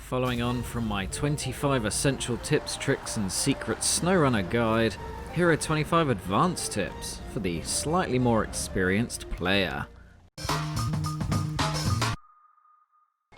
Following on from my 25 essential tips, tricks and secrets SnowRunner guide, here are 25 advanced tips for the slightly more experienced player.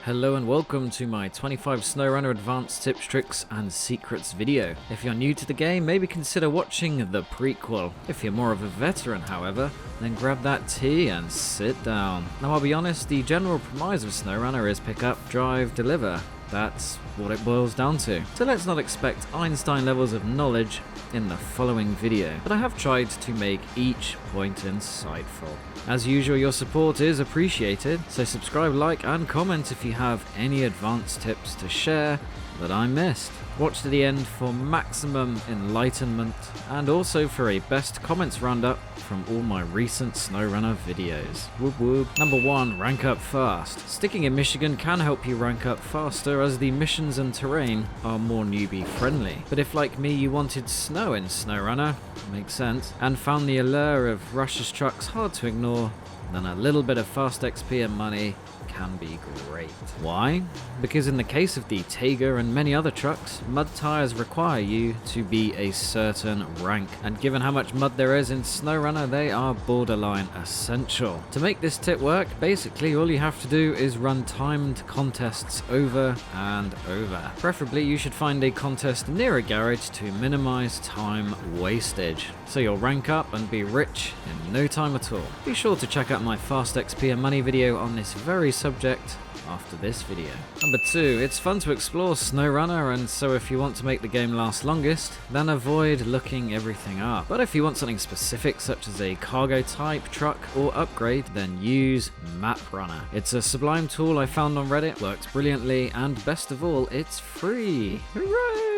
Hello and welcome to my 25 SnowRunner advanced tips, tricks and secrets video. If you're new to the game, maybe consider watching the prequel. If you're more of a veteran, however, then grab that tea and sit down. Now I'll be honest, the general premise of SnowRunner is pick up, drive, deliver. That's what it boils down to. So let's not expect Einstein levels of knowledge in the following video, but I have tried to make each point insightful. As usual, your support is appreciated, so subscribe, like and comment if you have any advanced tips to share that I missed. Watch to the end for maximum enlightenment and also for a best comments roundup from all my recent SnowRunner videos. Whoop whoop. Number 1, rank up fast. Sticking in Michigan can help you rank up faster as the missions and terrain are more newbie friendly. But if like me you wanted snow in SnowRunner, makes sense, and found the allure of Rush's trucks hard to ignore, then a little bit of fast XP and money can be great. Why? Because in the case of the Tiger and many other trucks, mud tires require you to be a certain rank, and given how much mud there is in SnowRunner, they are borderline essential. To make this tip work, basically all you have to do is run timed contests over and over. Preferably you should find a contest near a garage to minimize time wastage, so you'll rank up and be rich in no time at all. Be sure to check out my fast XP and money video on this very subject after this video. Number 2, it's fun to explore SnowRunner, and so if you want to make the game last longest, then avoid looking everything up. But if you want something specific such as a cargo type, truck or upgrade, then use MapRunner. It's a sublime tool I found on Reddit, works brilliantly, and best of all, it's free. Hooray!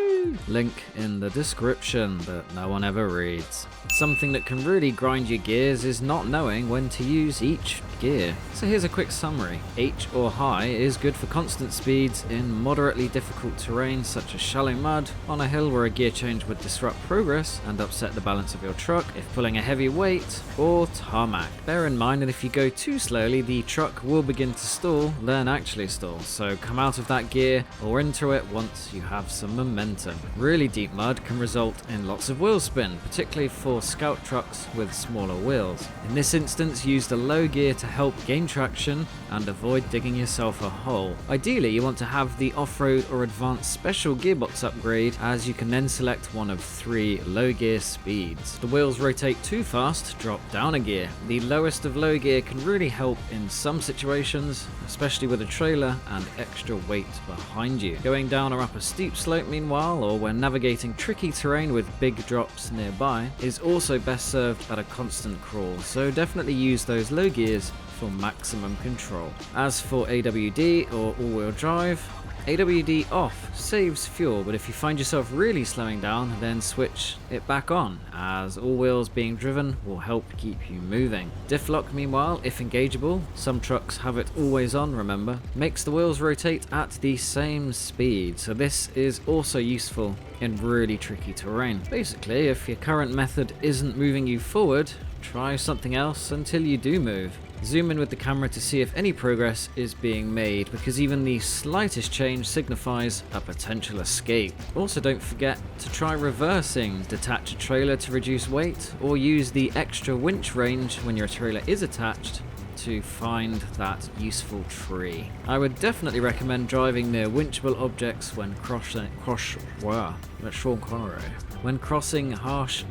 Link in the description, but no one ever reads. Something that can really grind your gears is not knowing when to use each gear. So here's a quick summary. H or high is good for constant speeds in moderately difficult terrain such as shallow mud, on a hill where a gear change would disrupt progress and upset the balance of your truck, if pulling a heavy weight, or tarmac. Bear in mind that if you go too slowly, the truck will begin to stall, then actually stall, so come out of that gear or into it once you have some momentum. Really deep mud can result in lots of wheel spin, particularly for scout trucks with smaller wheels. In this instance, use the low gear to help gain traction and avoid digging yourself a hole. Ideally, you want to have the off-road or advanced special gearbox upgrade, as you can then select one of 3 low gear speeds. If the wheels rotate too fast, drop down a gear. The lowest of low gear can really help in some situations, especially with a trailer and extra weight behind you. Going down or up a steep slope meanwhile, or when navigating tricky terrain with big drops nearby, is also best served at a constant crawl, so definitely use those low gears for maximum control. As for AWD or all-wheel drive, AWD off saves fuel, but if you find yourself really slowing down, then switch it back on, as all wheels being driven will help keep you moving. Diff lock meanwhile, if engageable, some trucks have it always on, remember, makes the wheels rotate at the same speed, so this is also useful in really tricky terrain. Basically, if your current method isn't moving you forward, try something else until you do move. Zoom in with the camera to see if any progress is being made, because even the slightest change signifies a potential escape. Also, don't forget to try reversing, detach a trailer to reduce weight, or use the extra winch range when your trailer is attached to find that useful tree. I would definitely recommend driving near winchable objects when crossing harsh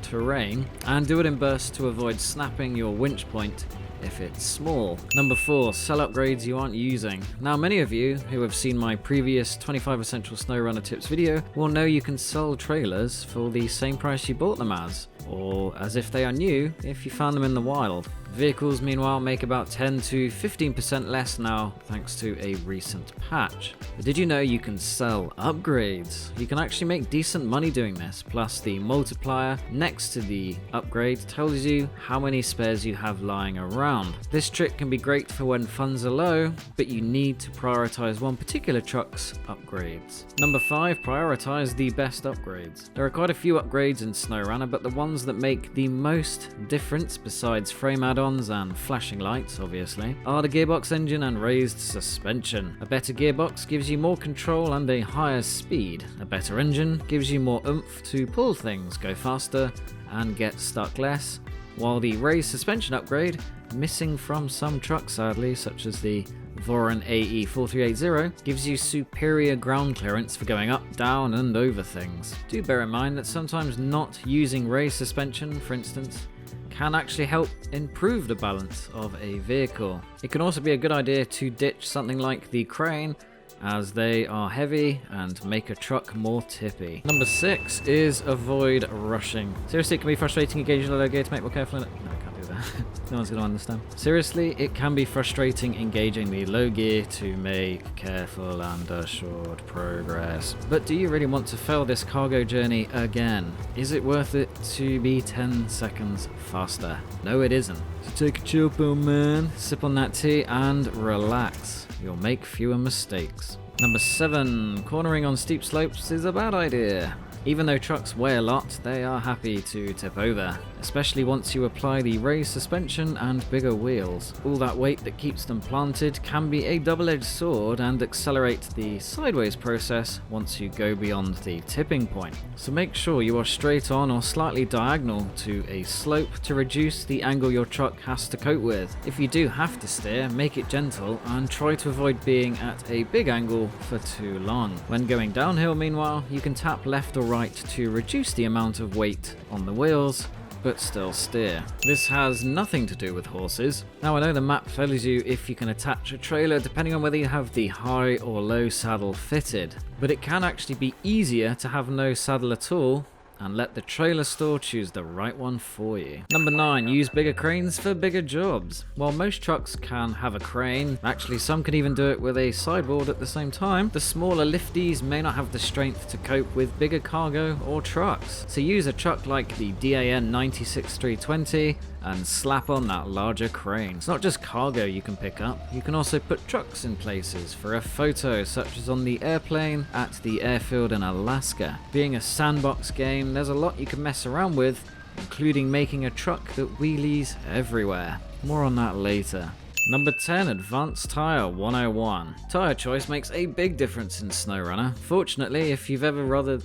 terrain, and do it in bursts to avoid snapping your winch point if it's small. Number 4, sell upgrades you aren't using. Now, many of you who have seen my previous 25 essential SnowRunner tips video will know you can sell trailers for the same price you bought them as, or as if they are new if you found them in the wild. Vehicles, meanwhile, make about 10 to 15% less now thanks to a recent patch. But did you know you can sell upgrades? You can actually make decent money doing this, plus the multiplier next to the upgrade tells you how many spares you have lying around. This trick can be great for when funds are low, but you need to prioritize one particular truck's upgrades. Number 5, prioritize the best upgrades. There are quite a few upgrades in SnowRunner, but the ones ones that make the most difference, besides frame add-ons and flashing lights obviously, are the gearbox engine and raised suspension. A better gearbox gives you more control and a higher speed. A better engine gives you more oomph to pull things, go faster and get stuck less, while the raised suspension upgrade, missing from some trucks sadly, such as the Voron AE4380, gives you superior ground clearance for going up, down and over things. Do bear in mind that sometimes not using raised suspension, for instance, can actually help improve the balance of a vehicle. It can also be a good idea to ditch something like the crane, as they are heavy and make a truck more tippy. Number 6 is avoid rushing. Seriously, it can be frustrating engaging the low gear to make more careful. No, I can't do that. No one's going to understand. Seriously, it can be frustrating engaging the low gear to make careful and assured progress. But do you really want to fail this cargo journey again? Is it worth it to be 10 seconds faster? No, it isn't. So take a chill pill, man. Sip on that tea and relax. You'll make fewer mistakes. Number 7, cornering on steep slopes is a bad idea. Even though trucks weigh a lot, they are happy to tip over, especially once you apply the raised suspension and bigger wheels. All that weight that keeps them planted can be a double-edged sword and accelerate the sideways process once you go beyond the tipping point. So make sure you are straight on or slightly diagonal to a slope to reduce the angle your truck has to cope with. If you do have to steer, make it gentle and try to avoid being at a big angle for too long. When going downhill, meanwhile, you can tap left or right to reduce the amount of weight on the wheels, but still steer. This has nothing to do with horses. Now I know the map tells you if you can attach a trailer depending on whether you have the high or low saddle fitted, but it can actually be easier to have no saddle at all and let the trailer store choose the right one for you. Number 9, use bigger cranes for bigger jobs. While most trucks can have a crane, actually some can even do it with a sideboard at the same time, the smaller lifties may not have the strength to cope with bigger cargo or trucks. So use a truck like the DAN 96320 and slap on that larger crane. It's not just cargo you can pick up, you can also put trucks in places for a photo, such as on the airplane at the airfield in Alaska. Being a sandbox game, there's a lot you can mess around with, including making a truck that wheelies everywhere. More on that later. Number 10, Advanced Tyre 101. Tyre choice makes a big difference in SnowRunner. Fortunately, if you've ever bothered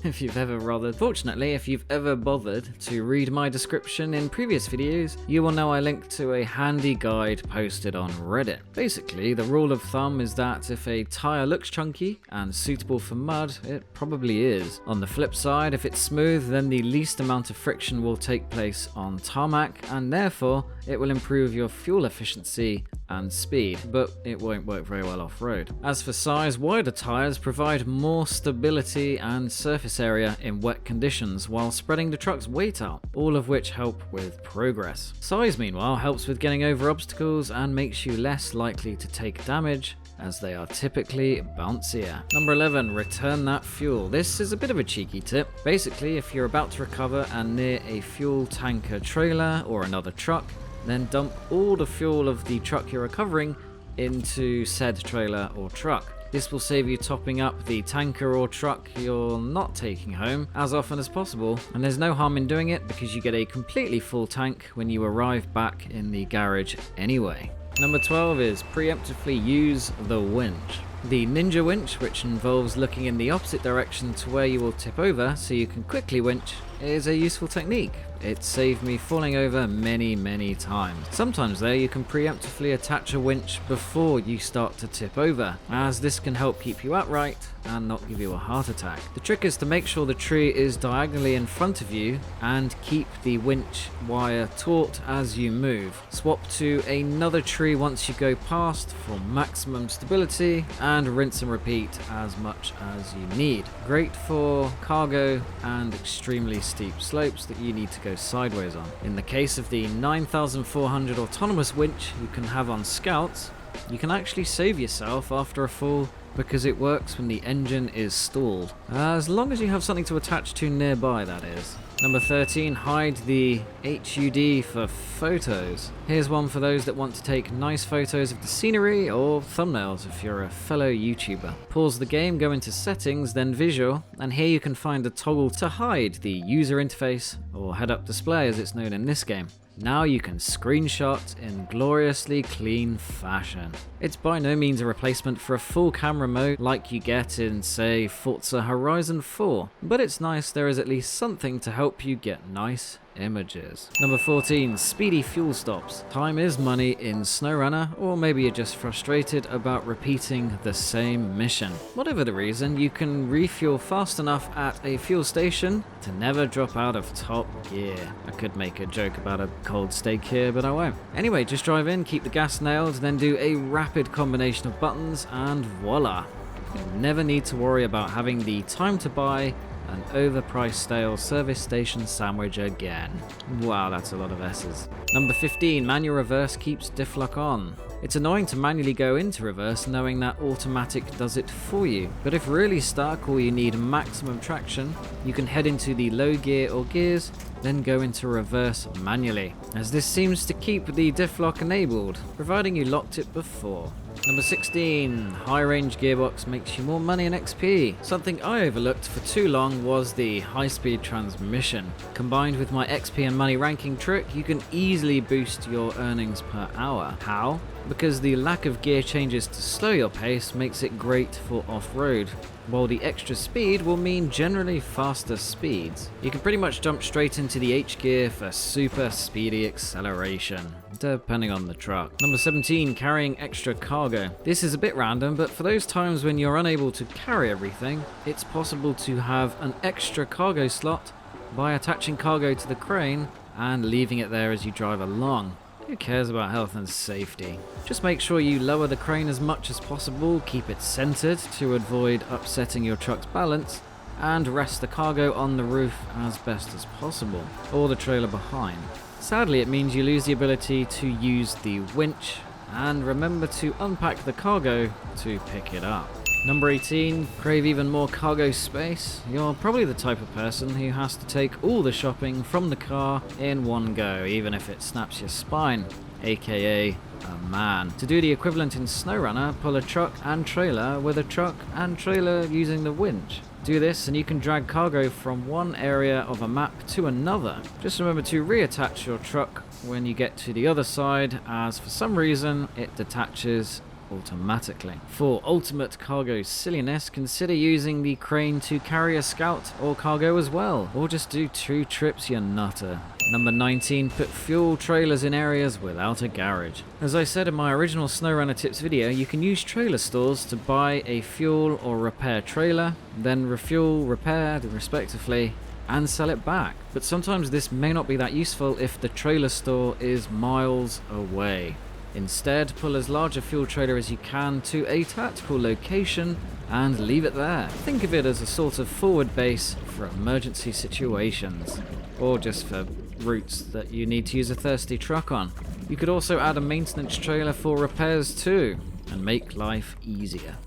to read my description in previous videos, you will know I linked to a handy guide posted on Reddit. Basically, the rule of thumb is that if a tyre looks chunky and suitable for mud, it probably is. On the flip side, if it's smooth, then the least amount of friction will take place on tarmac, and therefore it will improve your fuel efficiency and speed, but it won't work very well off-road. As for size, wider tyres provide more stability and surface area in wet conditions while spreading the truck's weight out, all of which help with progress. Size, meanwhile, helps with getting over obstacles and makes you less likely to take damage, as they are typically bouncier. Number 11, return that fuel. This is a bit of a cheeky tip. Basically, if you're about to recover and near a fuel tanker trailer or another truck, then dump all the fuel of the truck you're recovering into said trailer or truck. This will save you topping up the tanker or truck you're not taking home as often as possible, and there's no harm in doing it because you get a completely full tank when you arrive back in the garage anyway. Number 12 is preemptively use the winch. The ninja winch, which involves looking in the opposite direction to where you will tip over so you can quickly winch, is a useful technique. It saved me falling over many times. Sometimes though, you can preemptively attach a winch before you start to tip over, as this can help keep you upright and not give you a heart attack. The trick is to make sure the tree is diagonally in front of you and keep the winch wire taut as you move. Swap to another tree once you go past for maximum stability, and rinse and repeat as much as you need. Great for cargo and extremely steep slopes that you need to go sideways on. In the case of the 9400 autonomous winch you can have on scouts, you can actually save yourself after a fall because it works when the engine is stalled. As long as you have something to attach to nearby, that is. Number 13, hide the HUD for photos. Here's one for those that want to take nice photos of the scenery or thumbnails if you're a fellow YouTuber. Pause the game, go into settings, then visual, and here you can find a toggle to hide the user interface, or head-up display as it's known in this game. Now you can screenshot in gloriously clean fashion. It's by no means a replacement for a full camera mode like you get in, say, Forza Horizon 4, but it's nice there is at least something to help you get nice images. Number 14, speedy fuel stops. Time is money in SnowRunner, or maybe you're just frustrated about repeating the same mission. Whatever the reason, you can refuel fast enough at a fuel station to never drop out of top gear. I could make a joke about a cold steak here, but I won't. Anyway, just drive in, keep the gas nailed, then do a rapid combination of buttons, and voila! You'll never need to worry about having the time to buy an overpriced stale service station sandwich again. Wow, that's a lot of S's. Number 15, manual reverse keeps diff lock on. It's annoying to manually go into reverse knowing that automatic does it for you, but if really stuck or you need maximum traction, you can head into the low gear or gears, then go into reverse manually, as this seems to keep the diff lock enabled, providing you locked it before. Number 16, high range gearbox makes you more money and XP. Something I overlooked for too long was the high speed transmission. Combined with my XP and money ranking trick, you can easily boost your earnings per hour. How? Because the lack of gear changes to slow your pace makes it great for off-road, while the extra speed will mean generally faster speeds. You can pretty much jump straight into the H gear for super speedy acceleration, depending on the truck. Number 17, carrying extra cargo. This is a bit random, but for those times when you're unable to carry everything, it's possible to have an extra cargo slot by attaching cargo to the crane and leaving it there as you drive along. Who cares about health and safety? Just make sure you lower the crane as much as possible, keep it centered to avoid upsetting your truck's balance, and rest the cargo on the roof as best as possible, or the trailer behind. Sadly, it means you lose the ability to use the winch, and remember to unpack the cargo to pick it up. Number 18, crave even more cargo space. You're probably the type of person who has to take all the shopping from the car in one go, even if it snaps your spine, aka a man. To do the equivalent in SnowRunner, pull a truck and trailer with a truck and trailer using the winch. Do this and you can drag cargo from one area of a map to another. Just remember to reattach your truck when you get to the other side, as for some reason it detaches automatically. For ultimate cargo silliness, consider using the crane to carry a scout or cargo as well, or just do 2 trips, you nutter. Number 19, put fuel trailers in areas without a garage. As I said in my original SnowRunner tips video, you can use trailer stores to buy a fuel or repair trailer, then refuel, repair, respectively, and sell it back. But sometimes this may not be that useful if the trailer store is miles away. Instead, pull as large a fuel trailer as you can to a tactical location and leave it there. Think of it as a sort of forward base for emergency situations, or just for routes that you need to use a thirsty truck on. You could also add a maintenance trailer for repairs too, and make life easier.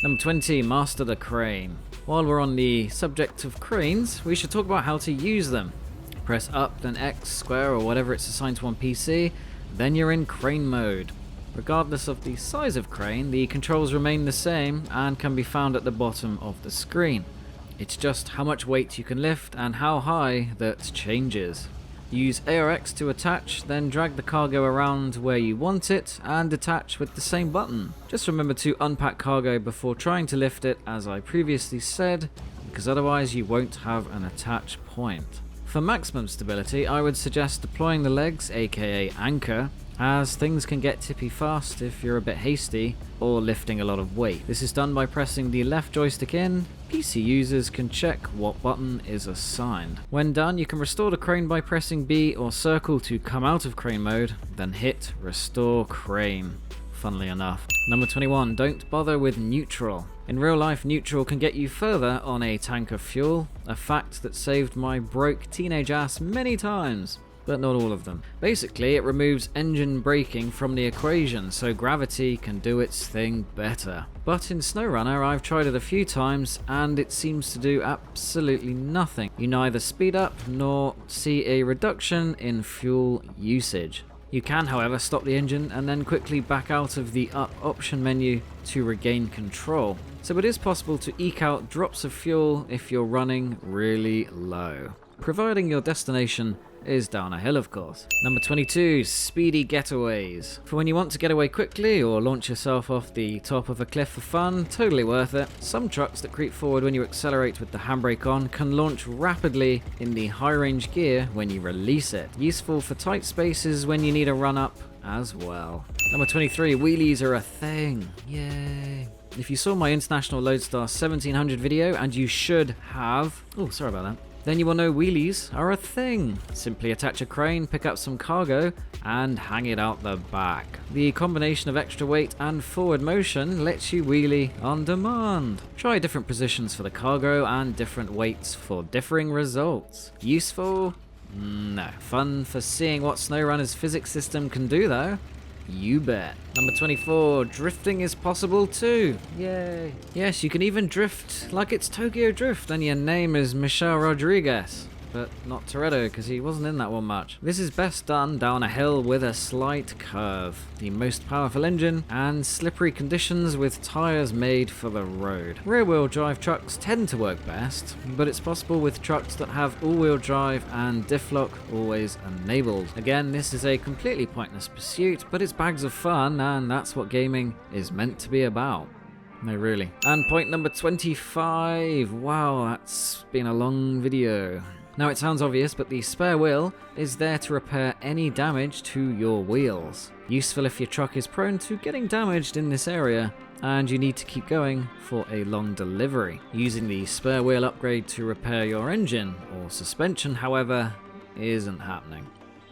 Number 20, master the crane. While we're on the subject of cranes, we should talk about how to use them. Press up, then X, square, or whatever it's assigned to on PC, then you're in crane mode. Regardless of the size of crane, the controls remain the same and can be found at the bottom of the screen. It's just how much weight you can lift and how high that changes. Use ARX to attach, then drag the cargo around where you want it and detach with the same button. Just remember to unpack cargo before trying to lift it, as I previously said, because otherwise you won't have an attach point. For maximum stability, I would suggest deploying the legs, aka anchor, as things can get tippy fast if you're a bit hasty or lifting a lot of weight. This is done by pressing the left joystick in. PC users can check what button is assigned. When done, you can restore the crane by pressing B or circle to come out of crane mode, then hit restore crane. Funnily enough. Number 21, don't bother with neutral. In real life, neutral can get you further on a tank of fuel, a fact that saved my broke teenage ass many times. but not all of them. Basically, it removes engine braking from the equation, so gravity can do its thing better. But in SnowRunner, I've tried it a few times, and it seems to do absolutely nothing. You neither speed up, nor see a reduction in fuel usage. You can, however, stop the engine and then quickly back out of the up option menu to regain control. So it is possible to eke out drops of fuel if you're running really low, providing your destination is down a hill, of course. Number 22, Speedy Getaways. For when you want to get away quickly or launch yourself off the top of a cliff for fun, totally worth it. Some trucks that creep forward when you accelerate with the handbrake on can launch rapidly in the high-range gear when you release it. Useful for tight spaces when you need a run-up as well. Number 23, Wheelies are a thing. Yay. If you saw my International Lodestar 1700 video, and you should have... Oh, sorry about that. Then you will know wheelies are a thing. Simply attach a crane, pick up some cargo, and hang it out the back. The combination of extra weight and forward motion lets you wheelie on demand. Try different positions for the cargo and different weights for differing results. Useful? No. Fun for seeing what SnowRunner's physics system can do though. You bet. Number 24, drifting is possible too. Yay. Yes, you can even drift like it's Tokyo Drift and your name is Michelle Rodriguez. But not Toretto, because he wasn't in that one much. This is best done down a hill with a slight curve, the most powerful engine, and slippery conditions with tyres made for the road. Rear-wheel drive trucks tend to work best, but it's possible with trucks that have all-wheel drive and diff lock always enabled. Again, this is a completely pointless pursuit, but it's bags of fun, and that's what gaming is meant to be about. No, really. And point number 25. Wow, that's been a long video. Now it sounds obvious, but the spare wheel is there to repair any damage to your wheels. Useful if your truck is prone to getting damaged in this area and you need to keep going for a long delivery. Using the spare wheel upgrade to repair your engine or suspension, however, isn't happening.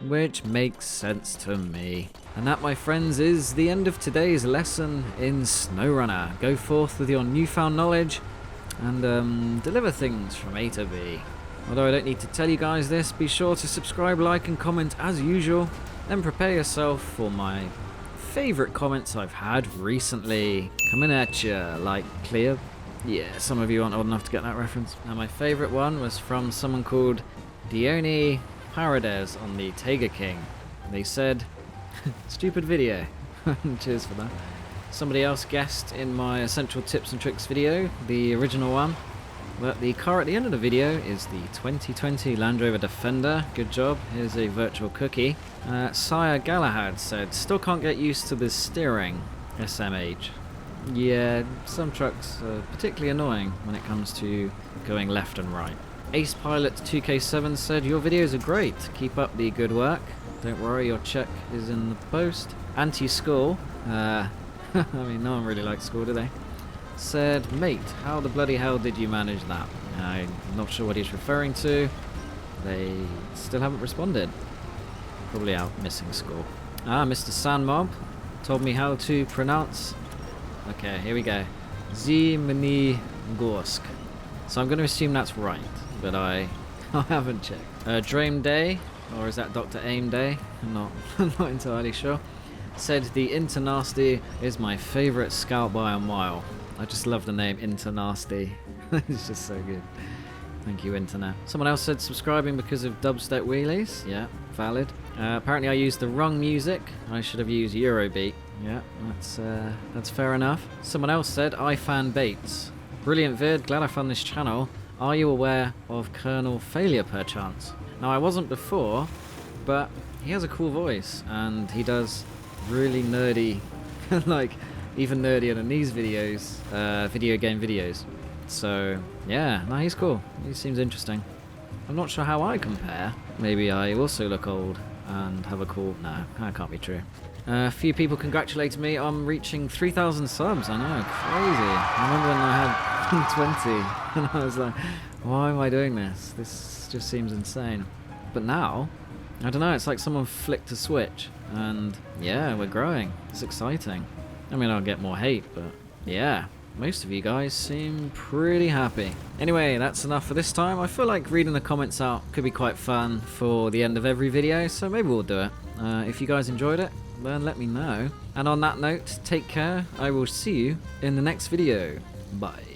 Which makes sense to me. And that, my friends, is the end of today's lesson in SnowRunner. Go forth with your newfound knowledge and deliver things from A to B. Although I don't need to tell you guys this, be sure to subscribe, like and comment as usual, then prepare yourself for my favourite comments I've had recently. Coming at ya, like clear. Yeah, some of you aren't old enough to get that reference. Now my favourite one was from someone called Dione Parades on the Tiger King. They said, stupid video. Cheers for that. Somebody else guessed in my Essential Tips and Tricks video, the original one, but the car at the end of the video is the 2020 Land Rover Defender. Good job. Here's a virtual cookie. Sire Galahad said, still can't get used to the steering, SMH. Yeah, some trucks are particularly annoying when it comes to going left and right. Ace Pilot 2K7 said, your videos are great. Keep up the good work. Don't worry, your check is in the post. Anti-School. I mean, no one really likes school, do they? Said, mate, how the bloody hell did you manage that? I'm not sure what he's referring to. They still haven't responded. Probably out missing school. Mr. Sandmob told me how to pronounce... Okay, here we go. Zimny Gorsk. So I'm going to assume that's right, but I haven't checked. Dream Day, or is that Dr. Aim Day? I'm not entirely sure. Said the Internasty is my favourite scout by a mile. I just love the name Internasty. It's just so good. Thank you, Internet. Someone else said subscribing because of dubstep wheelies. Yeah, valid. Apparently I used the wrong music. I should have used Eurobeat. Yeah, that's fair enough. Someone else said iFan Bates. Brilliant vid, glad I found this channel. Are you aware of Colonel Failure perchance? Now I wasn't before, but he has a cool voice and he does really nerdy, like even nerdier than these videos, video game videos. So yeah, no, he's cool. He seems interesting. I'm not sure how I compare. Maybe I also look old and have a cool... No, that can't be true. A few people congratulated me on reaching 3,000 subs. I know, crazy. I remember when I had 20 and I was like, why am I doing this? This just seems insane. But now, I don't know, it's like someone flicked a switch and yeah, we're growing. It's exciting. I mean, I'll get more hate, but yeah. most of you guys seem pretty happy. Anyway, that's enough for this time. I feel like reading the comments out could be quite fun for the end of every video, so maybe we'll do it. If you guys enjoyed it, then let me know. And on that note, take care. I will see you in the next video. Bye.